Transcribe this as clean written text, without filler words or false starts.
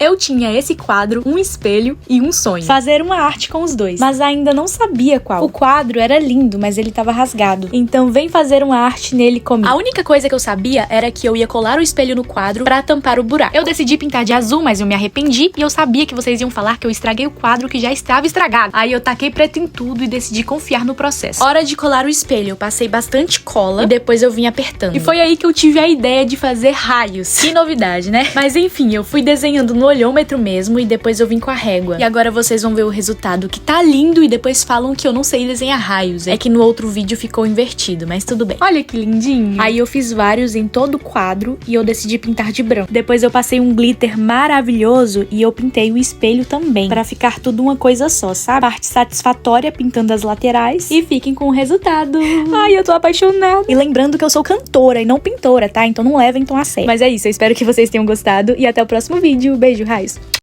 Eu tinha esse quadro, um espelho e um sonho: fazer uma arte com os dois, mas ainda não sabia qual. O quadro era lindo, mas ele tava rasgado. Então vem fazer uma arte nele comigo. A única coisa que eu sabia era que eu ia colar o espelho no quadro pra tampar o buraco. Eu decidi pintar de azul, mas eu me arrependi e eu sabia que vocês iam falar que eu estraguei o quadro que já estava estragado. Aí eu taquei preto em tudo e decidi confiar no processo. Hora de colar o espelho, eu passei bastante cola e depois eu vim apertando. E foi aí que eu tive a ideia de fazer raios. Que novidade, né? Mas enfim, eu fui desenhando no olhômetro mesmo e depois eu vim com a régua. E agora vocês vão ver o resultado, que tá lindo, e depois falam que eu não sei desenhar raios. É que no outro vídeo ficou invertido, mas tudo bem. Olha que lindinho. Aí eu fiz vários em todo o quadro e eu decidi pintar de branco. Depois eu passei um glitter maravilhoso e eu pintei o espelho também, pra ficar tudo uma coisa só, sabe? Parte satisfatória pintando as laterais, e fiquem com o resultado. Ai, eu tô apaixonada. E lembrando que eu sou cantora e não pintora, tá? Então não levem tão a sério. Mas é isso, eu espero que vocês tenham gostado e até o próximo vídeo. Beijo, raios!